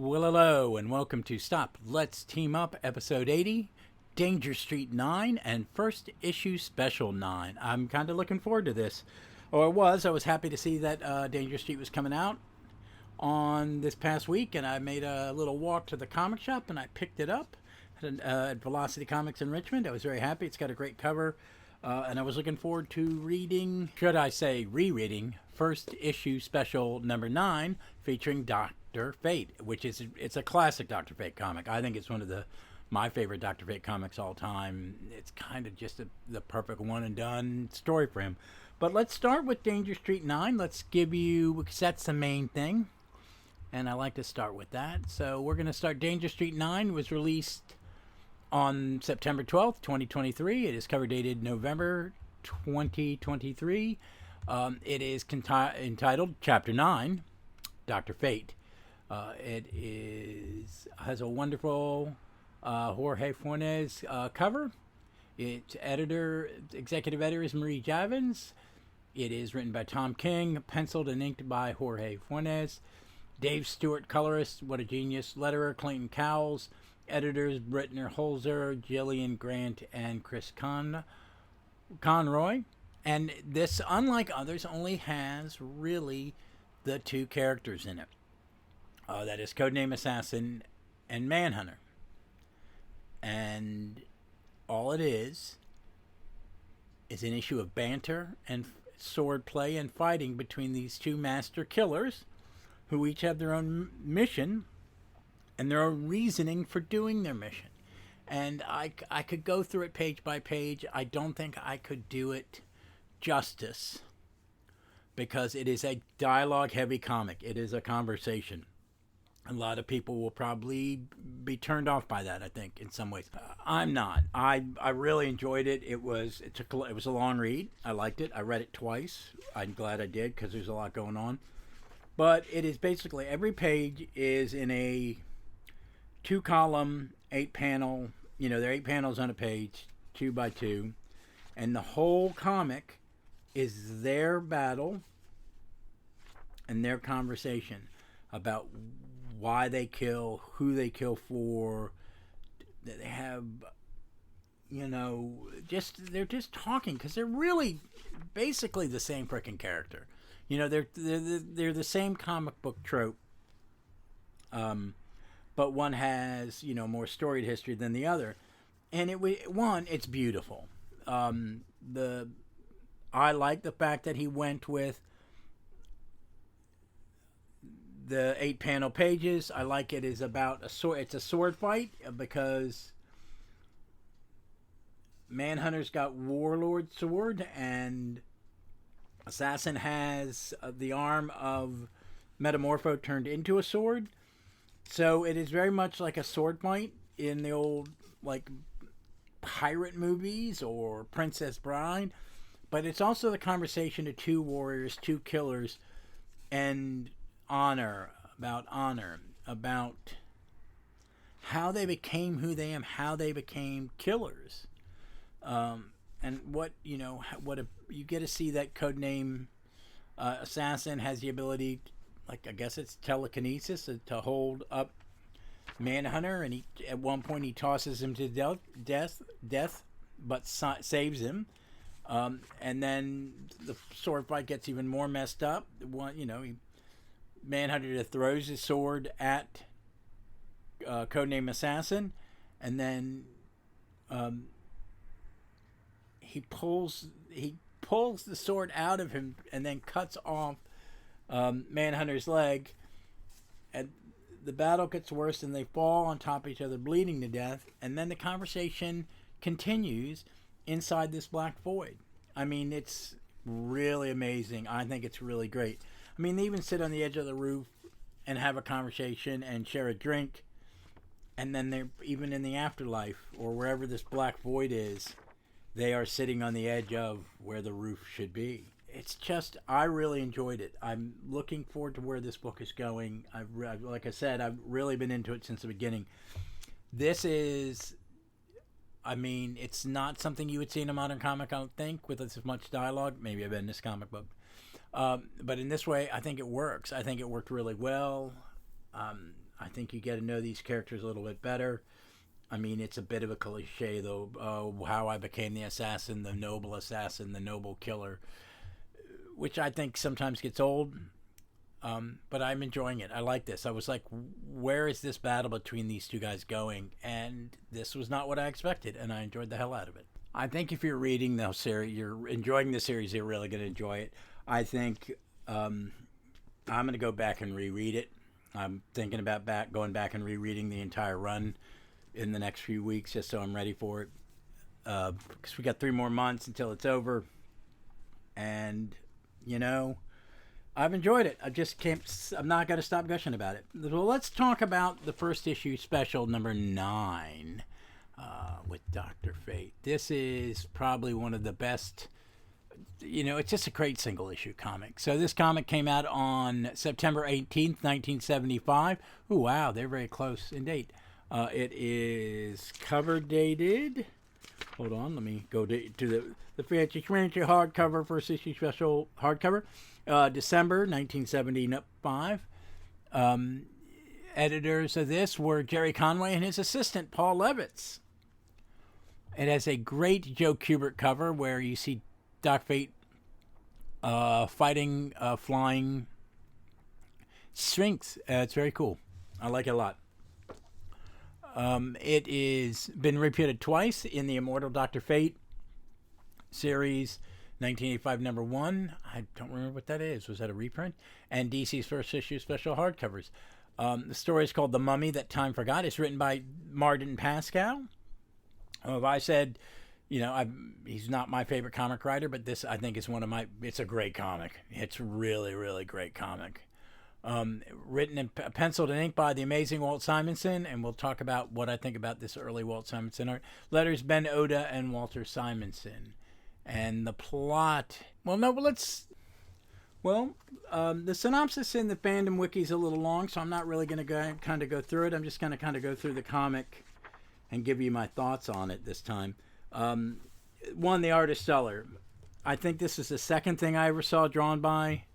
Well, hello, and welcome to Stop, Let's Team Up, Episode 80, Danger Street 9, and First Issue Special 9. I'm kind of looking forward to this. Or I was happy to see that Danger Street was coming out on this past week, and I made a little walk to the comic shop, and I picked it up at Velocity Comics in Richmond. I was very happy. It's got a great cover, and I was looking forward to rereading First Issue Special number 9, featuring Dr. Fate, it's a classic Dr. Fate comic. I think it's one of my favorite Dr. Fate comics all time. It's kind of just the perfect one and done story for him. But let's start with Danger Street 9. That's the main thing, and I like to start with that. So we're going to start. Danger Street 9 was released on September 12th, 2023. It is cover dated November 2023. It is entitled Chapter 9, Dr. Fate. Has a wonderful Jorge Fornes cover. Its executive editor is Marie Javins. It is written by Tom King, penciled and inked by Jorge Fornes. Dave Stewart, colorist, what a genius. Letterer, Clayton Cowles. Editors, Brittner Holzer, Gillian Grant, and Chris Conroy. And this, unlike others, only has really the two characters in it. That is Codename Assassin and Manhunter. And all it is an issue of banter and sword play and fighting between these two master killers who each have their own mission and their own reasoning for doing their mission. And I could go through it page by page. I don't think I could do it justice because it is a dialogue-heavy comic. It is a conversation. A lot of people will probably be turned off by that, I think, in some ways. I'm not. I really enjoyed it. It was a long read. I liked it. I read it twice. I'm glad I did because there's a lot going on. But it is basically every page is in a 2-column, 8-panel. There are 8 panels on a page, 2 by 2, and the whole comic is their battle and their conversation about why they kill, who they kill for. They have, they're just talking because they're really basically the same freaking character. They're the same comic book trope. But one has, more storied history than the other. And it's beautiful. I like the fact that he went with the 8-panel pages. I like it is about a sword. It's a sword fight because Manhunter's got Warlord sword and Assassin has the arm of Metamorpho turned into a sword. So it is very much like a sword fight in the old pirate movies or Princess Bride. But it's also the conversation of two warriors, two killers, and honor, about how they became who they am, how they became killers, and you get to see that Codename Assassin has the ability, I guess it's telekinesis, to hold up Manhunter, and at one point he tosses him to death, but saves him. And then the sword fight gets even more messed up. Manhunter throws his sword at Codename Assassin, and then he pulls the sword out of him and then cuts off Manhunter's leg. And the battle gets worse, and they fall on top of each other, bleeding to death. And then the conversation continues inside this black void. I mean, it's really amazing. I think it's really great. I mean, they even sit on the edge of the roof and have a conversation and share a drink. And then they're even in the afterlife or wherever this black void is, they are sitting on the edge of where the roof should be. It's just, I really enjoyed it. I'm looking forward to where this book is going. Like I said, I've really been into it since the beginning. This is, it's not something you would see in a modern comic, I don't think, with as much dialogue. Maybe I've been in this comic book. But in this way, I think it works. I think it worked really well. I think you get to know these characters a little bit better. I mean, it's a bit of a cliche, though, how I became the assassin, the noble killer, which I think sometimes gets old. But I'm enjoying it. I like this. I was like, where is this battle between these two guys going? And this was not what I expected, and I enjoyed the hell out of it. I think if you're reading the series, you're enjoying the series, you're really going to enjoy it. I think I'm going to go back and reread it. I'm thinking about going back and rereading the entire run in the next few weeks, just so I'm ready for it. Because we got 3 more months until it's over. And, I've enjoyed it. I'm not going to stop gushing about it. Well, let's talk about the first issue special number 9 with Dr. Fate. This is probably one of the best, it's just a great single issue comic. So this comic came out on September 18th, 1975. Ooh, wow, they're very close in date. It is cover dated. Hold on, let me go to the fancy hardcover, first issue special hardcover. December 1975. Editors of this were Jerry Conway and his assistant, Paul Levitz. It has a great Joe Kubert cover where you see Doc Fate fighting flying Sphinx. It's very cool. I like it a lot. It is been repeated twice in the Immortal Dr. Fate series, 1985 number 1. I don't remember what that is. Was that a reprint? And DC's first issue special hardcovers. The story is called The Mummy That Time Forgot. It's written by Martin Pascal. If I said, he's not my favorite comic writer, but this I think is it's a great comic. It's really, really great comic. Written and penciled in ink by the amazing Walt Simonson, and we'll talk about what I think about this early Walt Simonson art. Letters Ben Oda and Walter Simonson. And the plot, the synopsis in the fandom wiki is a little long, so I'm not really going to kind of go through it. I'm just going to kind of go through the comic and give you my thoughts on it this time. One, the art is stellar. I think this is the second thing I ever saw drawn by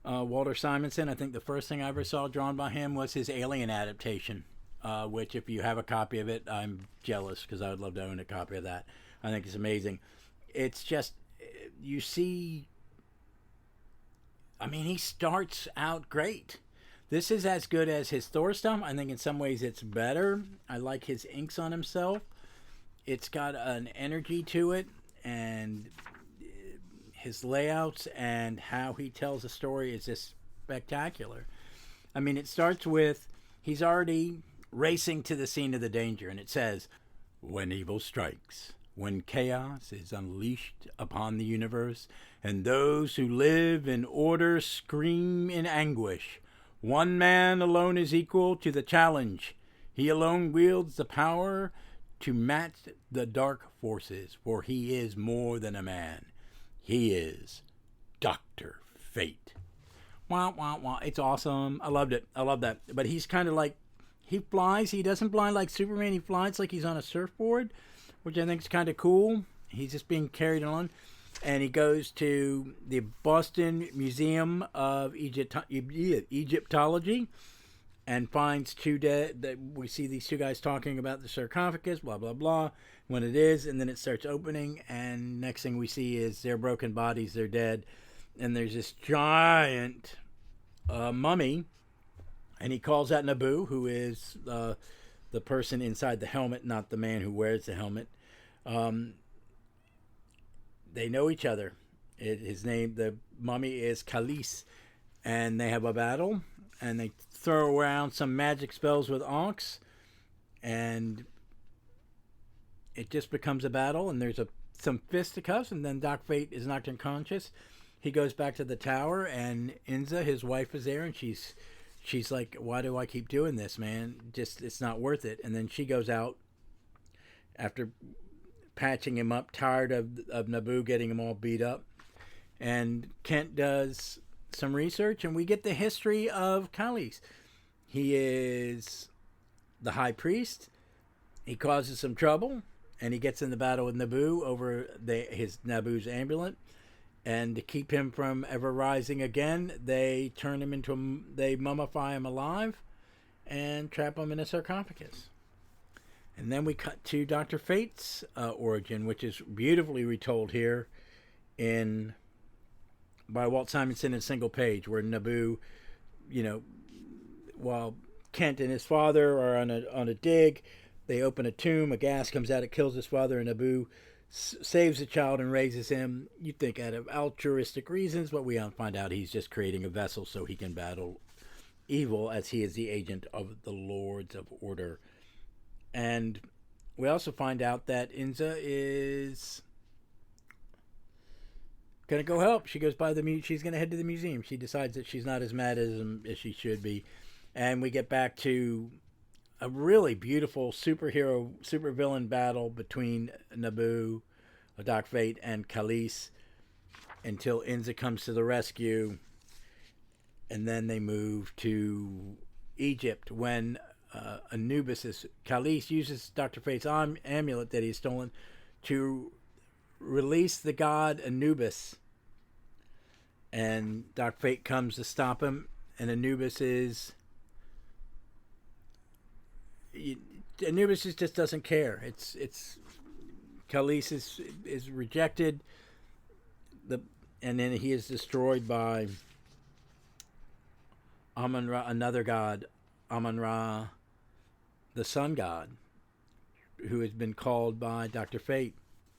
Walter Simonson. I think the first thing I ever saw drawn by him was his Alien adaptation, which if you have a copy of it, I'm jealous because I would love to own a copy of that. I think it's amazing. It's just, you see, he starts out great. This is as good as his Thor stuff. I think in some ways it's better. I like his inks on himself. It's got an energy to it, and his layouts and how he tells a story is just spectacular. It starts with, he's already racing to the scene of the danger, and it says, when evil strikes, when chaos is unleashed upon the universe, and those who live in order scream in anguish, one man alone is equal to the challenge. He alone wields the power to match the dark forces, for he is more than a man. He is Dr. Fate. Wah, wah, wah. It's awesome. I loved it. I love that. But he's kind of like, he flies. He doesn't fly like Superman. He flies like he's on a surfboard, which I think is kind of cool. He's just being carried on. And he goes to the Boston Museum of Egyptology and finds 2 dead. That we see these 2 guys talking about the sarcophagus, blah, blah, blah, when it is. And then it starts opening. And next thing we see is their broken bodies. They're dead. And there's this giant mummy. And he calls out Naboo, who is the person inside the helmet, not the man who wears the helmet. They know each other. His name, the mummy, is Khalees, and they have a battle, and they throw around some magic spells with Ankhs, and it just becomes a battle, and there's some fisticuffs, and then Doc Fate is knocked unconscious. He goes back to the tower, and Inza, his wife, is there, and she's like, why do I keep doing this, man? Just, it's not worth it. And then she goes out after patching him up, tired of Naboo getting him all beat up. And Kent does some research, and we get the history of Khalees. He is the high priest. He causes some trouble, and he gets in the battle with Naboo over his Naboo's amulet. And to keep him from ever rising again, they turn him they mummify him alive, and trap him in a sarcophagus. And then we cut to Dr. Fate's origin, which is beautifully retold here by Walt Simonson in a single page, where Naboo, while Kent and his father are on a dig, they open a tomb, a gas comes out, it kills his father, and Naboo saves the child and raises him. You'd think out of altruistic reasons, but we find out he's just creating a vessel so he can battle evil, as he is the agent of the Lords of Order. And we also find out that Inza is going to go help. She goes by she's going to head to the museum. She decides that she's not as mad as she should be. And we get back to a really beautiful supervillain battle between Naboo, Doc Fate, and Khalees, until Inza comes to the rescue. And then they move to Egypt when Khalees uses Dr. Fate's amulet that he's stolen to release the god Anubis. And Dr. Fate comes to stop him, and Anubis just doesn't care. It's Khalees is rejected, and then he is destroyed by Amun-Ra, another god, Amun-Ra, the sun god, who has been called by Dr. Fate.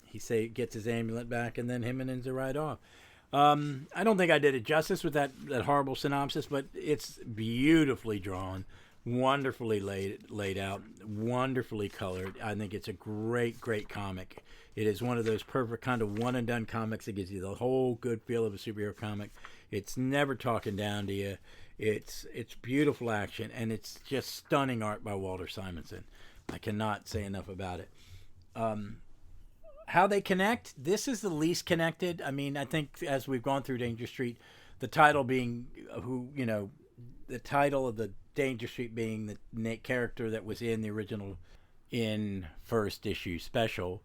He gets his amulet back, and then him and Inza ride off. I don't think I did it justice with that horrible synopsis, but it's beautifully drawn, wonderfully laid out, wonderfully colored. I think it's a great comic. It is one of those perfect kind of one and done comics that gives you the whole good feel of a superhero comic. It's never talking down to you. It's beautiful action, and it's just stunning art by Walter Simonson. I cannot say enough about it. How they connect, this is the least connected. I mean, I think as we've gone through Danger Street, the title being the title of the Danger Street being the character that was in the original first issue special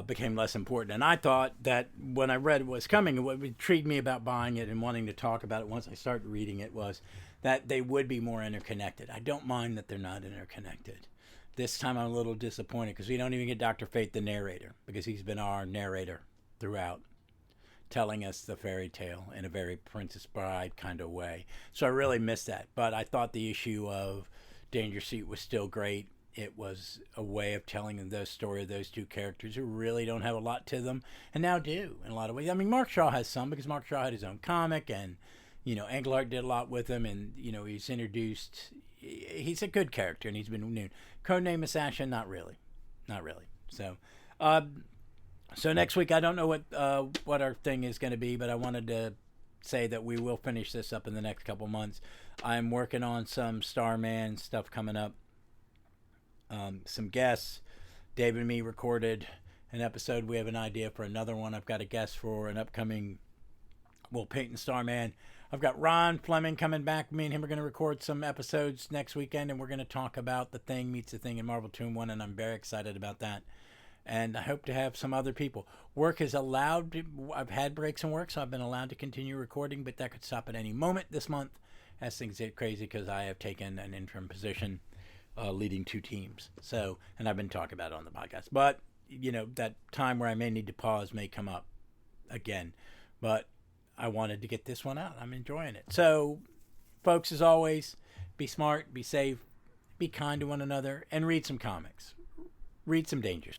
became less important. And I thought that when I read what was coming, what intrigued me about buying it and wanting to talk about it once I started reading it was that they would be more interconnected. I don't mind that they're not interconnected. This time I'm a little disappointed because we don't even get Dr. Fate, the narrator, because he's been our narrator throughout, telling us the fairy tale in a very Princess Bride kind of way. So I really missed that. But I thought the issue of Danger Street was still great. It was a way of telling the story of those two characters who really don't have a lot to them, and now do in a lot of ways. I mean, Mark Shaw has some, because Mark Shaw had his own comic, and Englehart did a lot with him, and he's introduced. He's a good character, and he's been new. Codename Assassin, not really. So, so next week I don't know what our thing is going to be, but I wanted to say that we will finish this up in the next couple months. I'm working on some Starman stuff coming up. Some guests. Dave and me recorded an episode. We have an idea for another one. I've got a guest for an upcoming Will Payton Starman. I've got Ron Fleming coming back. Me and him are going to record some episodes next weekend, and we're going to talk about The Thing Meets the Thing in Marvel 2-in-1, and I'm very excited about that. And I hope to have some other people. Work is allowed. I've had breaks in work, so I've been allowed to continue recording, but that could stop at any moment this month as things get crazy, because I have taken an interim position leading two teams. So, and I've been talking about it on the podcast. But, that time where I may need to pause may come up again. But I wanted to get this one out. I'm enjoying it. So, folks, as always, be smart, be safe, be kind to one another, and read some comics. Read some Dangers.